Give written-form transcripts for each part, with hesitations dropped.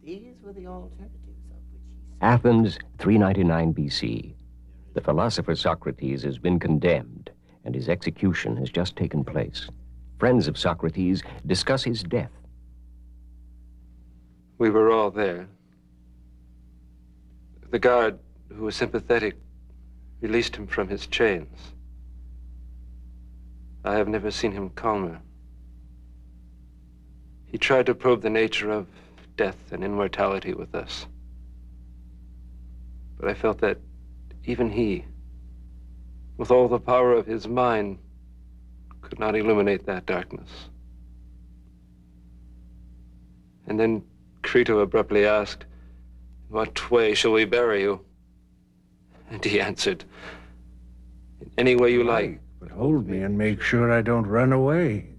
These were the alternatives of which he spoke. Athens, 399 BC. The philosopher Socrates has been condemned, and his execution has just taken place. Friends of Socrates discuss his death. We were all there. The guard, who was sympathetic, released him from his chains. I have never seen him calmer. He tried to probe the nature of death and immortality with us. But I felt that even he, with all the power of his mind, could not illuminate that darkness. And then Crito abruptly asked, "In what way shall we bury you?" And he answered, "In any way you like. But hold me and make sure I don't run away.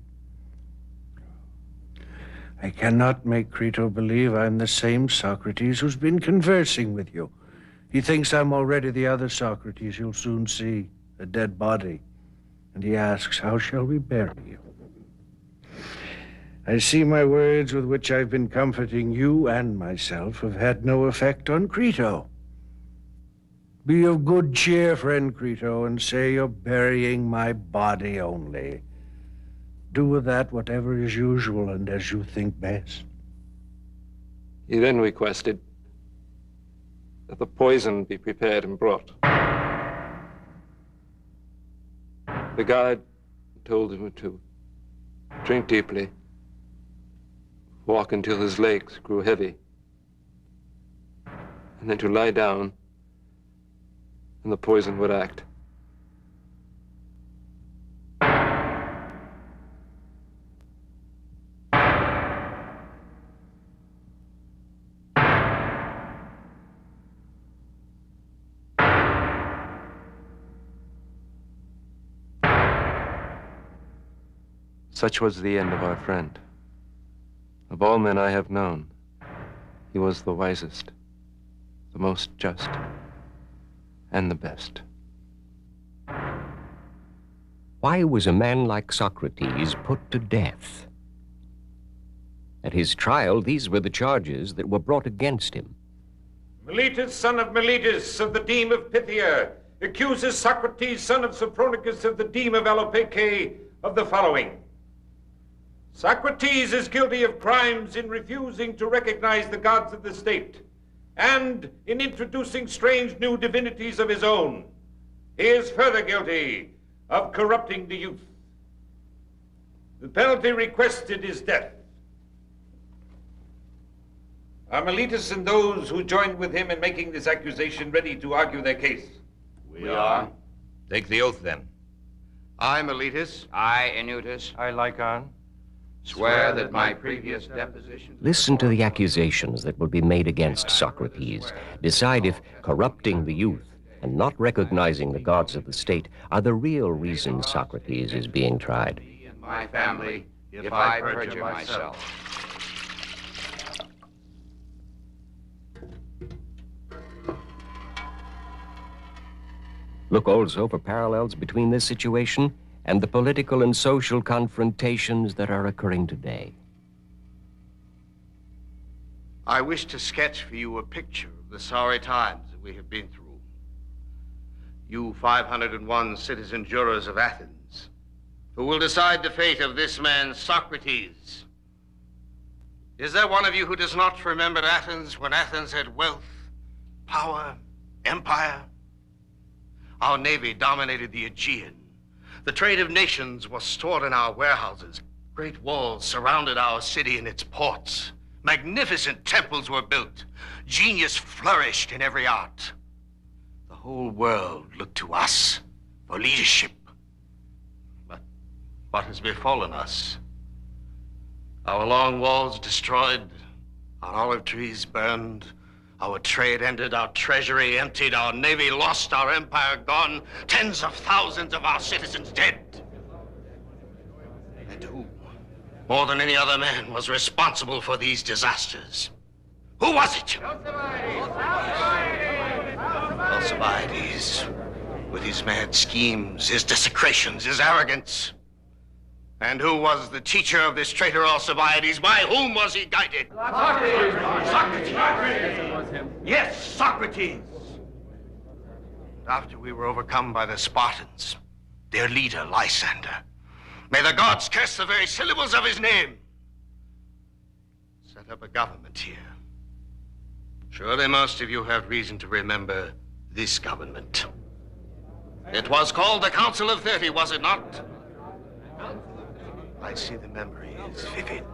I cannot make Crito believe I'm the same Socrates who's been conversing with you. He thinks I'm already the other Socrates you'll soon see, a dead body. And he asks, how shall we bury you? I see my words with which I've been comforting you and myself have had no effect on Crito. Be of good cheer, friend Crito, and say you're burying my body only. Do with that whatever is usual and as you think best. He then requested that the poison be prepared and brought. The guard told him to drink deeply, walk until his legs grew heavy, and then to lie down, and the poison would act. Such was the end of our friend. Of all men I have known, he was the wisest, the most just, and the best. Why was a man like Socrates put to death? At his trial, these were the charges that were brought against him. Meletus, son of Meletus of the deme of Phthia, accuses Socrates, son of Sophronicus of the deme of Alopeke, of the following. Socrates is guilty of crimes in refusing to recognize the gods of the state and in introducing strange new divinities of his own. He is further guilty of corrupting the youth. The penalty requested is death. Are Meletus and those who joined with him in making this accusation ready to argue their case? We are. Take the oath, then. I, Meletus. I, Anytus. I, Lycon. Swear that my previous deposition... Listen to the accusations that will be made against Socrates. Decide if corrupting the youth and not recognizing the gods of the state are the real reasons Socrates is being tried. My family, if I perjure myself. Look also for parallels between this situation and the political and social confrontations that are occurring today. I wish to sketch for you a picture of the sorry times that we have been through. You 501 citizen jurors of Athens, who will decide the fate of this man, Socrates. Is there one of you who does not remember Athens when Athens had wealth, power, empire? Our navy dominated the Aegean. The trade of nations was stored in our warehouses. Great walls surrounded our city and its ports. Magnificent temples were built. Genius flourished in every art. The whole world looked to us for leadership. But what has befallen us? Our long walls destroyed, our olive trees burned, our trade ended, our treasury emptied, our navy lost, our empire gone, tens of thousands of our citizens dead. And who, more than any other man, was responsible for these disasters? Who was it? Alcibiades, with his mad schemes, his desecrations, his arrogance. And who was the teacher of this traitor Alcibiades? By whom was he guided? Socrates! Socrates! Yes, Socrates! After we were overcome by the Spartans, their leader, Lysander, may the gods curse the very syllables of his name, set up a government here. Surely most of you have reason to remember this government. It was called the Council of 30, was it not? I see the memory is vivid.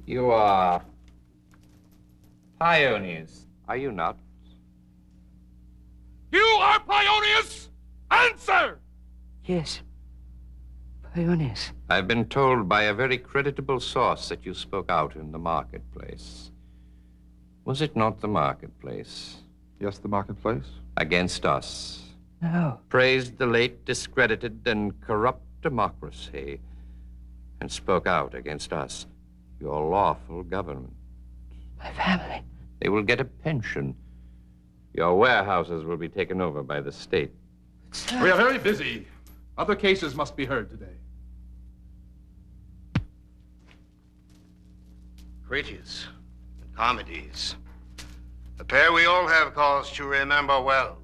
You are Paeonius, are you not? You are Paeonius? Answer! Yes. Paeonius. I've been told by a very creditable source that you spoke out in the marketplace. Was it not the marketplace? Yes, the marketplace. Against us. No. Praised the late discredited and corrupt democracy and spoke out against us, your lawful government. My family. They will get a pension. Your warehouses will be taken over by the state. Sir. We are very busy. Other cases must be heard today. Critias and Charmides, a pair we all have cause to remember well.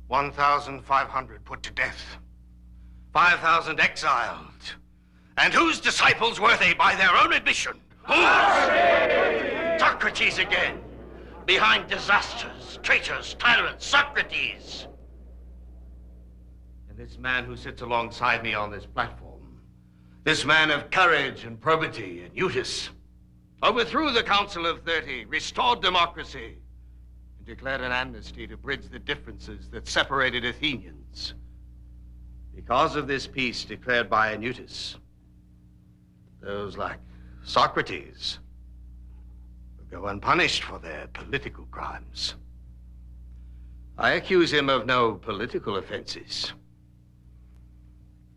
1,500 put to death, 5,000 exiled. And whose disciples were they by their own admission? Whose? Socrates again. Behind disasters, traitors, tyrants, Socrates. And this man who sits alongside me on this platform, this man of courage and probity and Eutychus, overthrew the Council of 30, restored democracy, and declared an amnesty to bridge the differences that separated Athenians. Because of this peace declared by Eutychus, those like Socrates will go unpunished for their political crimes. I accuse him of no political offenses.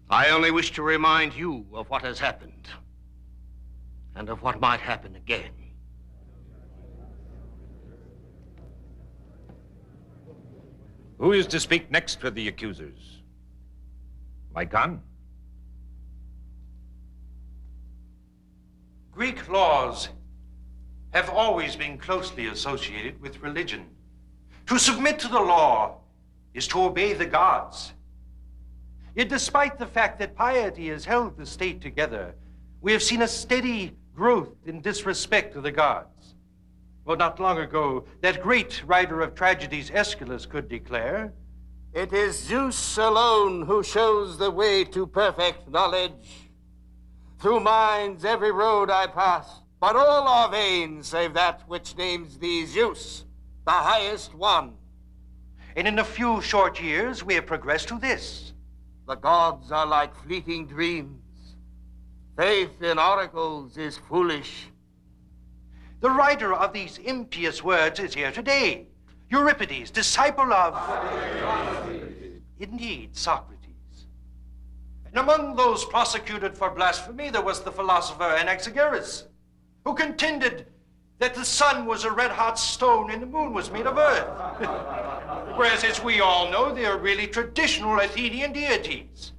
I only wish to remind you of what has happened and of what might happen again. Who is to speak next for the accusers? Lycon? Greek laws have always been closely associated with religion. To submit to the law is to obey the gods. Yet despite the fact that piety has held the state together, we have seen a steady growth in disrespect to the gods. Well, not long ago, that great writer of tragedies, Aeschylus, could declare, It is Zeus alone who shows the way to perfect knowledge. Through minds every road I pass, but all are vain save that which names thee Zeus, the highest one. and in a few short years we have progressed to this. The gods are like fleeting dreams. Faith in oracles is foolish. The writer of these impious words is here today. Euripides, disciple of... Indeed, Socrates. And among those prosecuted for blasphemy, there was the philosopher Anaxagoras, who contended that the sun was a red-hot stone and the moon was made of earth. Whereas, as we all know, they are really traditional Athenian deities.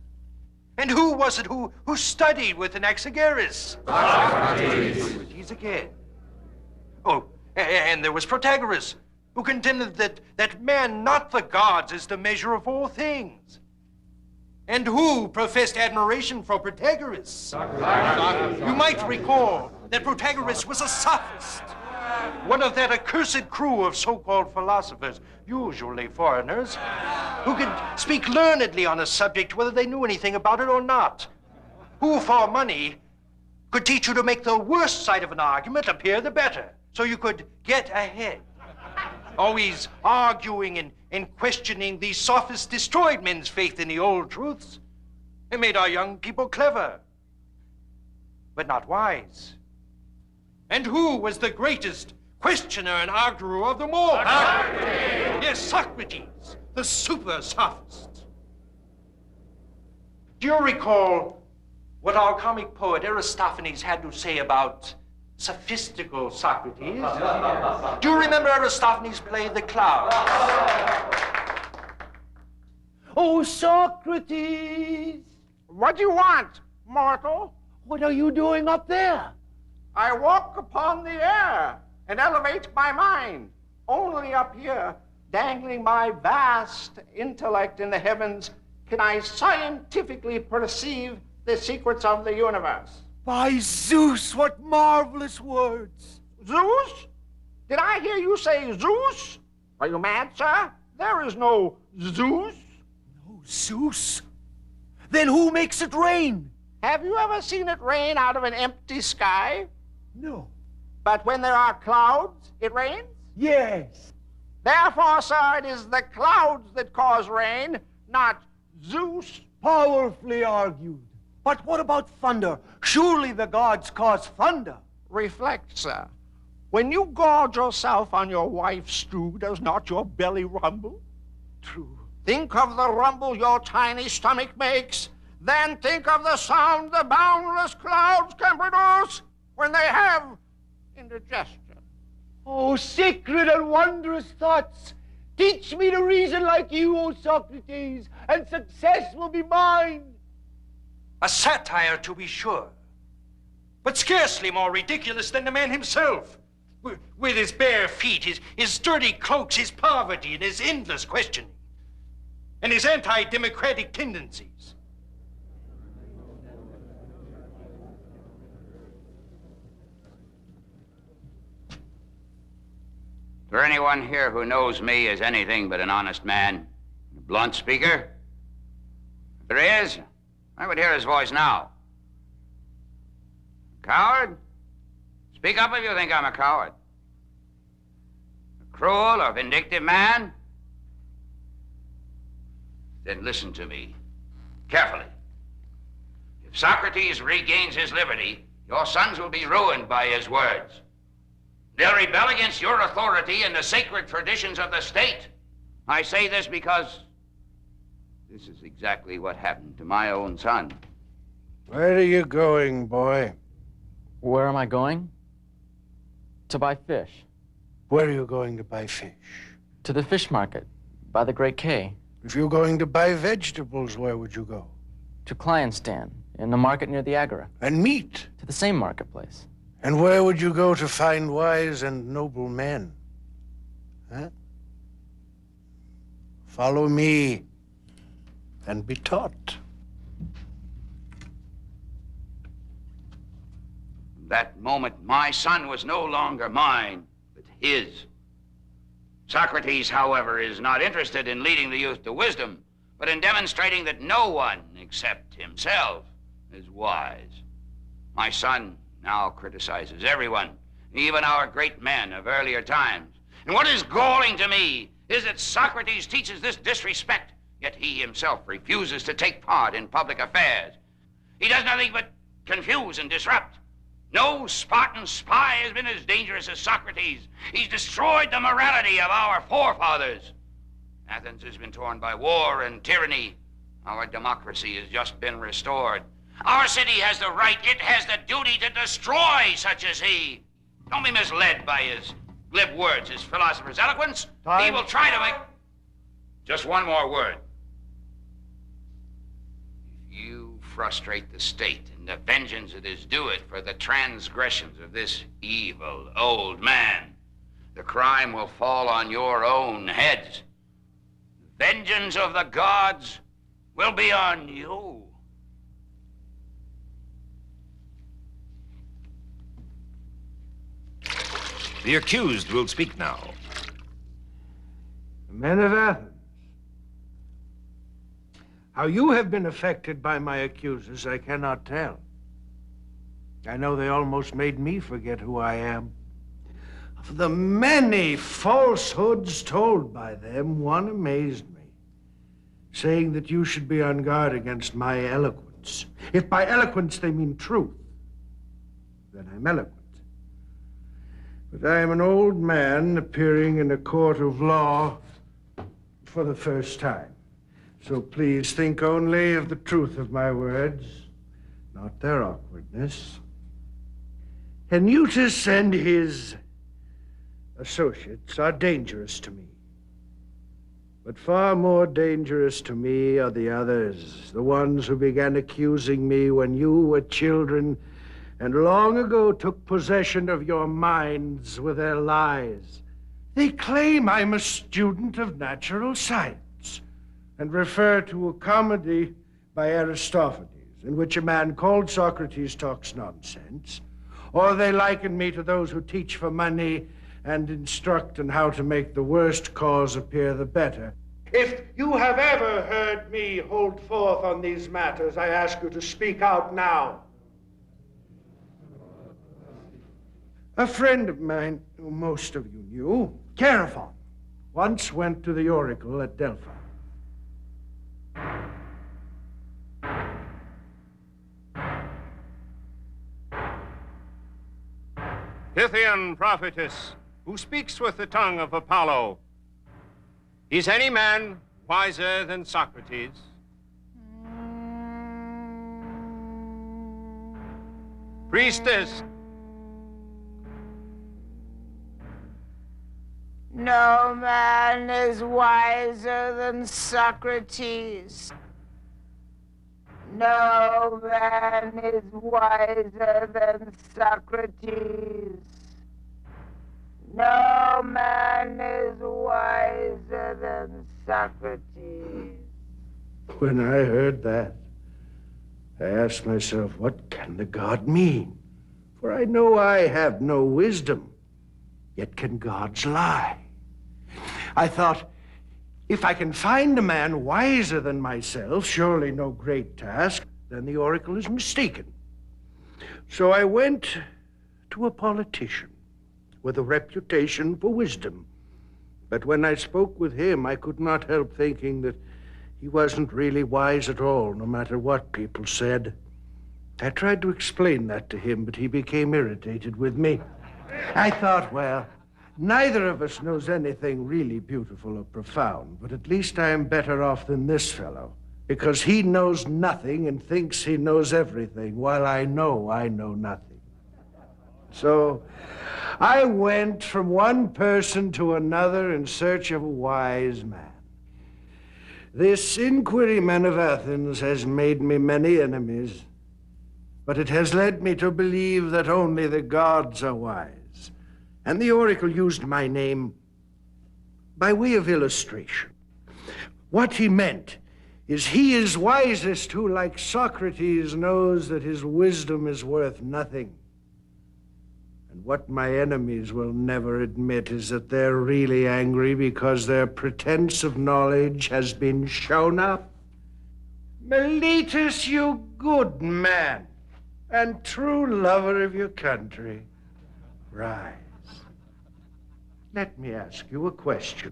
And who was it who studied with Anaxagoras? Socrates again. Oh, and there was Protagoras, who contended that man, not the gods, is the measure of all things. And who professed admiration for Protagoras? Socrates. You might recall that Protagoras was a sophist, one of that accursed crew of so-called philosophers, usually foreigners, who could speak learnedly on a subject whether they knew anything about it or not, who for money could teach you to make the worst side of an argument appear the better, so you could get ahead. Always arguing and questioning, these sophists destroyed men's faith in the old truths. They made our young people clever, but not wise. And who was the greatest questioner and arguer of them all? Socrates! Yes, Socrates, the super sophist. Do you recall what our comic poet Aristophanes had to say about sophistical Socrates? Do you remember Aristophanes' play The Clown? Oh, Socrates! What do you want? mortal. What are you doing up there? I walk upon the air and elevate my mind. Only up here, dangling my vast intellect in the heavens, can I scientifically perceive the secrets of the universe. By Zeus, what marvelous words! Zeus? Did I hear you say Zeus? Are you mad, sir? There is no Zeus. No Zeus? Then who makes it rain? Have you ever seen it rain out of an empty sky? No. But when there are clouds, it rains? Yes. Therefore, sir, it is the clouds that cause rain, not Zeus. Powerfully argued. But what about thunder? Surely the gods cause thunder. Reflect, sir. When you gorge yourself on your wife's stew, does not your belly rumble? True. Think of the rumble your tiny stomach makes. Then think of the sound the boundless clouds can produce when they have indigestion. Oh, sacred and wondrous thoughts! Teach me to reason like you, O Socrates, and success will be mine. A satire, to be sure, but scarcely more ridiculous than the man himself. With his bare feet, his dirty cloaks, his poverty, and his endless questioning, and his anti-democratic tendencies. Is there anyone here who knows me as anything but an honest man, a blunt speaker? If there is, I would hear his voice now. A coward? Speak up if you think I'm a coward. A cruel or vindictive man? Then listen to me carefully. If Socrates regains his liberty, your sons will be ruined by his words. They'll rebel against your authority and the sacred traditions of the state. I say this because this is exactly what happened to my own son. Where are you going, boy? Where am I going? To buy fish. Where are you going to buy fish? To the fish market, by the Great Quay. If you're going to buy vegetables, where would you go? To Client's stand, in the market near the Agora. And meat? To the same marketplace. And where would you go to find wise and noble men? Huh? Follow me and be taught. That moment, my son was no longer mine, but his. Socrates, however, is not interested in leading the youth to wisdom, but in demonstrating that no one except himself is wise. My son now criticizes everyone, even our great men of earlier times. And what is galling to me is that Socrates teaches this disrespect, yet he himself refuses to take part in public affairs. He does nothing but confuse and disrupt. No Spartan spy has been as dangerous as Socrates. He's destroyed the morality of our forefathers. Athens has been torn by war and tyranny. Our democracy has just been restored. Our city has the right, it has the duty to destroy such as he. Don't be misled by his glib words, his philosopher's eloquence. Time. He will try to make... Just one more word. If you frustrate the state and the vengeance it is due it for the transgressions of this evil old man, the crime will fall on your own heads. The vengeance of the gods will be on you. The accused will speak now. Men of Athens, how you have been affected by my accusers, I cannot tell. I know they almost made me forget who I am. Of the many falsehoods told by them, one amazed me, saying that you should be on guard against my eloquence. If by eloquence they mean truth, then I'm eloquent. But I am an old man appearing in a court of law for the first time. So please think only of the truth of my words, not their awkwardness. Anytus and his associates are dangerous to me. But far more dangerous to me are the others, the ones who began accusing me when you were children and long ago took possession of your minds with their lies. They claim I'm a student of natural science and refer to a comedy by Aristophanes in which a man called Socrates talks nonsense, or they liken me to those who teach for money and instruct on how to make the worst cause appear the better. If you have ever heard me hold forth on these matters, I ask you to speak out now. A friend of mine, who most of you knew, Chaerephon, once went to the oracle at Delphi. Pythian prophetess, who speaks with the tongue of Apollo, is any man wiser than Socrates? Priestess. No man is wiser than Socrates. No man is wiser than Socrates. No man is wiser than Socrates. When I heard that, I asked myself, what can the god mean? For I know I have no wisdom, yet can gods lie? I thought, if I can find a man wiser than myself, surely no great task, then the oracle is mistaken. So I went to a politician with a reputation for wisdom. But when I spoke with him, I could not help thinking that he wasn't really wise at all, no matter what people said. I tried to explain that to him, but he became irritated with me. I thought, well, neither of us knows anything really beautiful or profound, but at least I am better off than this fellow, because he knows nothing and thinks he knows everything, while I know nothing. So I went from one person to another in search of a wise man. This inquiryman of Athens has made me many enemies, but it has led me to believe that only the gods are wise. And the oracle used my name by way of illustration. What he meant is he is wisest who, like Socrates, knows that his wisdom is worth nothing. And what my enemies will never admit is that they're really angry because their pretense of knowledge has been shown up. Meletus, you good man and true lover of your country, rise. Let me ask you a question.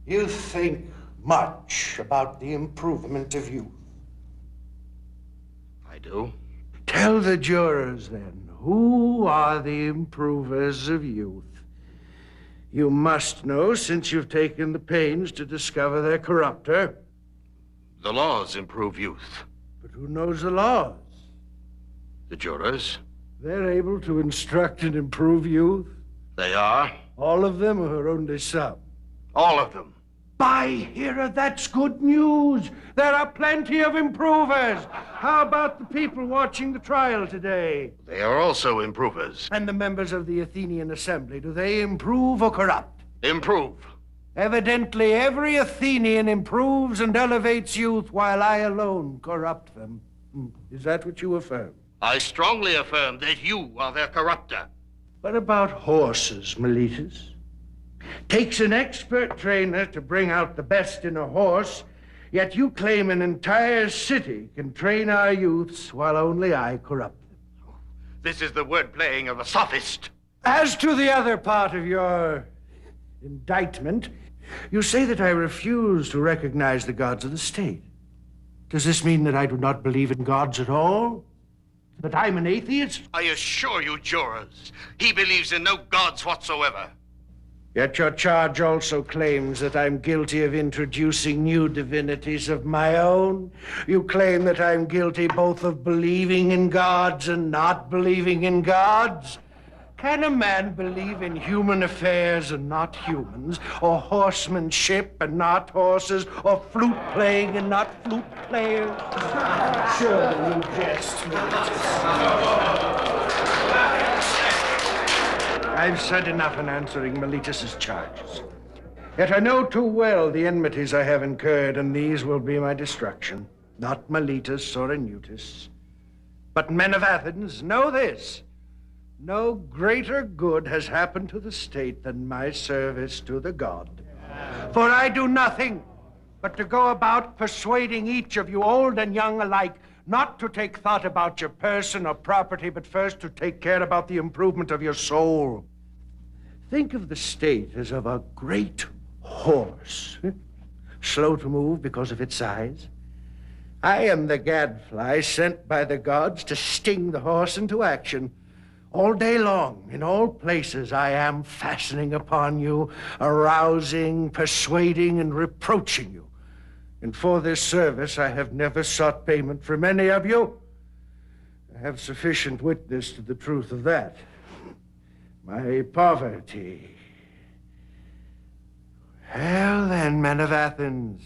You think much about the improvement of youth. I do. Tell the jurors, then, who are the improvers of youth? You must know, since you've taken the pains to discover their corrupter. The laws improve youth. But who knows the laws? The jurors. They're able to instruct and improve youth? They are. All of them, or only some? All of them. By Hera, that's good news. There are plenty of improvers. How about the people watching the trial today? They are also improvers. And the members of the Athenian assembly, do they improve or corrupt? Improve. Evidently, every Athenian improves and elevates youth, while I alone corrupt them. Is that what you affirm? I strongly affirm that you are their corrupter. What about horses, Meletus? Takes an expert trainer to bring out the best in a horse, yet you claim an entire city can train our youths while only I corrupt them. This is the word playing of a sophist. As to the other part of your indictment, you say that I refuse to recognize the gods of the state. Does this mean that I do not believe in gods at all? That I'm an atheist? I assure you, jurors, he believes in no gods whatsoever. Yet your charge also claims that I'm guilty of introducing new divinities of my own. You claim that I'm guilty both of believing in gods and not believing in gods. Can a man believe in human affairs and not humans, or horsemanship and not horses, or flute playing and not flute players? Surely you jest, Meletus. I've said enough in answering Meletus's charges. Yet I know too well the enmities I have incurred, and these will be my destruction. Not Meletus or Anytus, but men of Athens, know this. No greater good has happened to the state than my service to the god. For I do nothing but to go about persuading each of you, old and young alike, not to take thought about your person or property, but first to take care about the improvement of your soul. Think of the state as of a great horse, slow to move because of its size. I am the gadfly sent by the gods to sting the horse into action. All day long, in all places, I am fastening upon you, arousing, persuading, and reproaching you. And for this service, I have never sought payment from any of you. I have sufficient witness to the truth of that. My poverty. Well, then, men of Athens,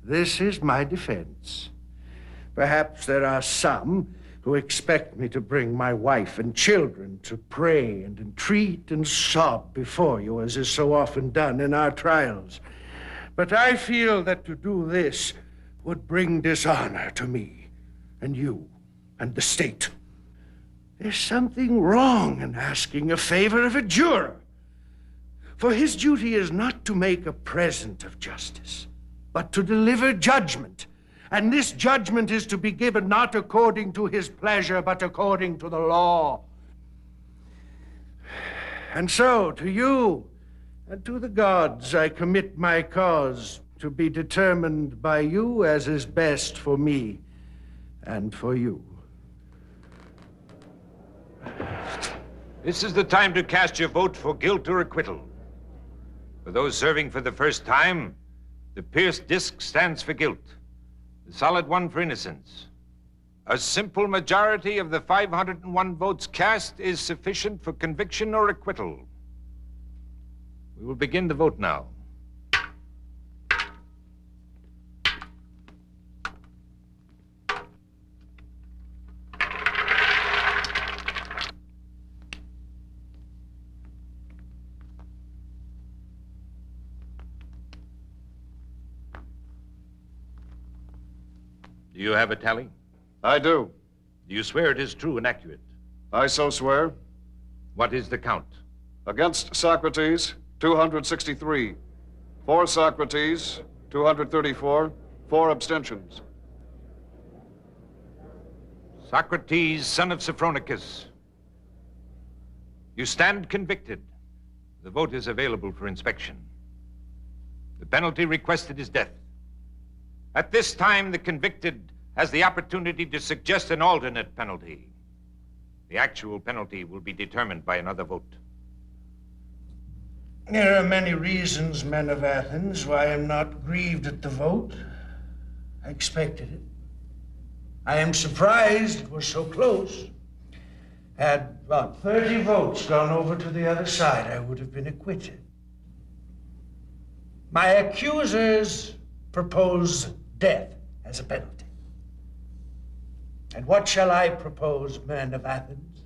this is my defense. Perhaps there are some who expect me to bring my wife and children to pray and entreat and sob before you, as is so often done in our trials. But I feel that to do this would bring dishonor to me and you and the state. There's something wrong in asking a favor of a juror, for his duty is not to make a present of justice, but to deliver judgment. And this judgment is to be given not according to his pleasure, but according to the law. And so, to you and to the gods, I commit my cause to be determined by you as is best for me and for you. This is the time to cast your vote for guilt or acquittal. For those serving for the first time, the pierced disc stands for guilt, the solid one for innocence. A simple majority of the 501 votes cast is sufficient for conviction or acquittal. We will begin the vote now. Do you have a tally? I do. Do you swear it is true and accurate? I so swear. What is the count? Against Socrates, 263. For Socrates, 234. 4 abstentions. Socrates, son of Sophronicus, you stand convicted. The vote is available for inspection. The penalty requested is death. At this time, the convicted has the opportunity to suggest an alternate penalty. The actual penalty will be determined by another vote. There are many reasons, men of Athens, why I am not grieved at the vote. I expected it. I am surprised it was so close. Had about 30 votes gone over to the other side, I would have been acquitted. My accusers propose death as a penalty. And what shall I propose, men of Athens?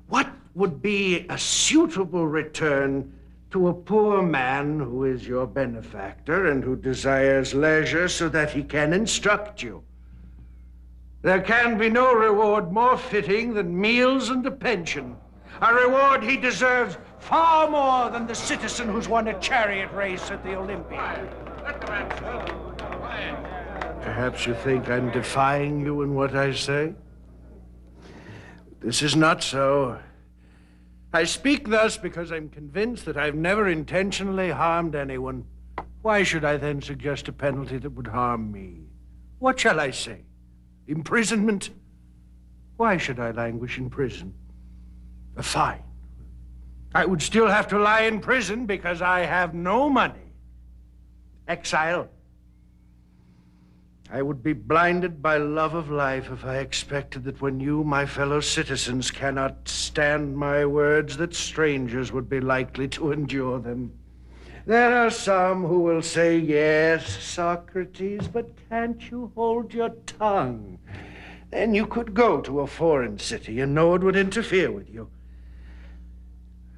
What would be a suitable return to a poor man who is your benefactor and who desires leisure so that he can instruct you? There can be no reward more fitting than meals and a pension, a reward he deserves far more than the citizen who's won a chariot race at the Olympiad. Perhaps you think I'm defying you in what I say? This is not so. I speak thus because I'm convinced that I've never intentionally harmed anyone. Why should I then suggest a penalty that would harm me? What shall I say? Imprisonment? Why should I languish in prison? A fine. I would still have to lie in prison because I have no money. Exile. I would be blinded by love of life if I expected that when you, my fellow citizens, cannot stand understand my words that strangers would be likely to endure them. There are some who will say, yes, Socrates, but can't you hold your tongue? Then you could go to a foreign city and no one would interfere with you.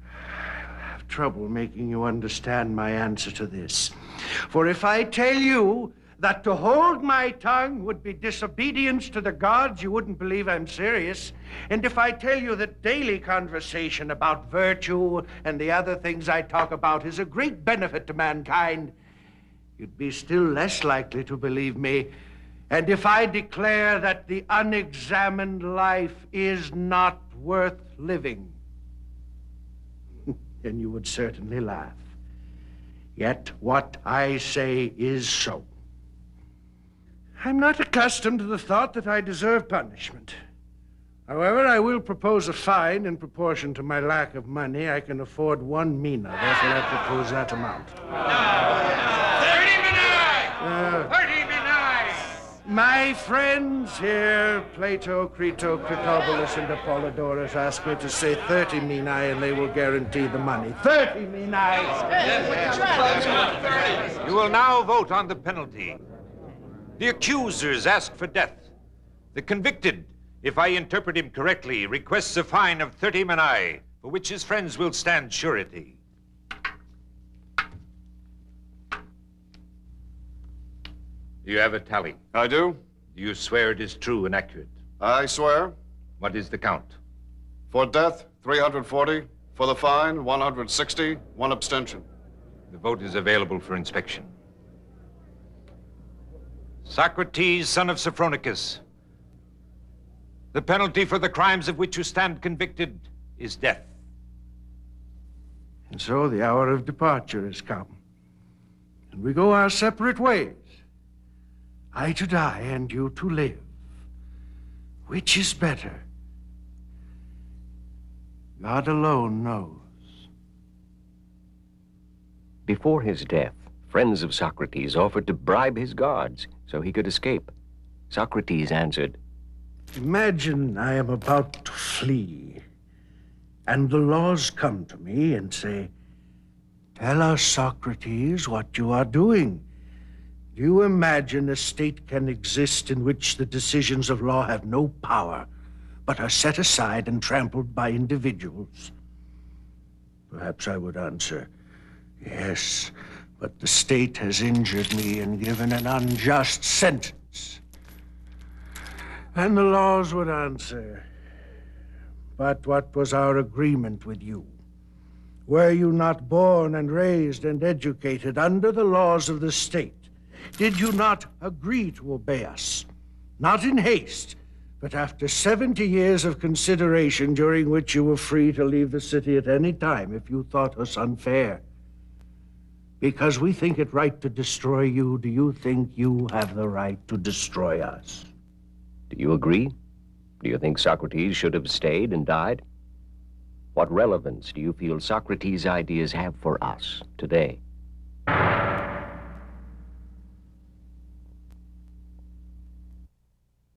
I have trouble making you understand my answer to this. For if I tell you that to hold my tongue would be disobedience to the gods, you wouldn't believe I'm serious. And if I tell you that daily conversation about virtue and the other things I talk about is a great benefit to mankind, you'd be still less likely to believe me. And if I declare that the unexamined life is not worth living, then you would certainly laugh. Yet what I say is so. I'm not accustomed to the thought that I deserve punishment. However, I will propose a fine in proportion to my lack of money. I can afford 1 mina. Therefore, I propose that amount. 30 minae! 30 minae! My friends here, Plato, Crito, Critobulus, and Apollodorus, ask me to say 30 minae, and they will guarantee the money. 30 minae! You will now vote on the penalty. The accusers ask for death. The convicted, if I interpret him correctly, requests a fine of 30 minae, for which his friends will stand surety. Do you have a tally? I do. Do you swear it is true and accurate? I swear. What is the count? For death, 340. For the fine, 160. 1 abstention. The vote is available for inspection. Socrates, son of Sophronicus, the penalty for the crimes of which you stand convicted is death. And so the hour of departure has come, and we go our separate ways. I to die and you to live. Which is better? God alone knows. Before his death, friends of Socrates offered to bribe his gods so he could escape. Socrates answered, Imagine I am about to flee, and the laws come to me and say, tell us, Socrates, what you are doing. Do you imagine a state can exist in which the decisions of law have no power, but are set aside and trampled by individuals? Perhaps I would answer, yes, but the state has injured me and given an unjust sentence. And the laws would answer, but what was our agreement with you? Were you not born and raised and educated under the laws of the state? Did you not agree to obey us? Not in haste, but after 70 years of consideration during which you were free to leave the city at any time if you thought us unfair. Because we think it right to destroy you, do you think you have the right to destroy us? Do you agree? Do you think Socrates should have stayed and died? What relevance do you feel Socrates' ideas have for us today?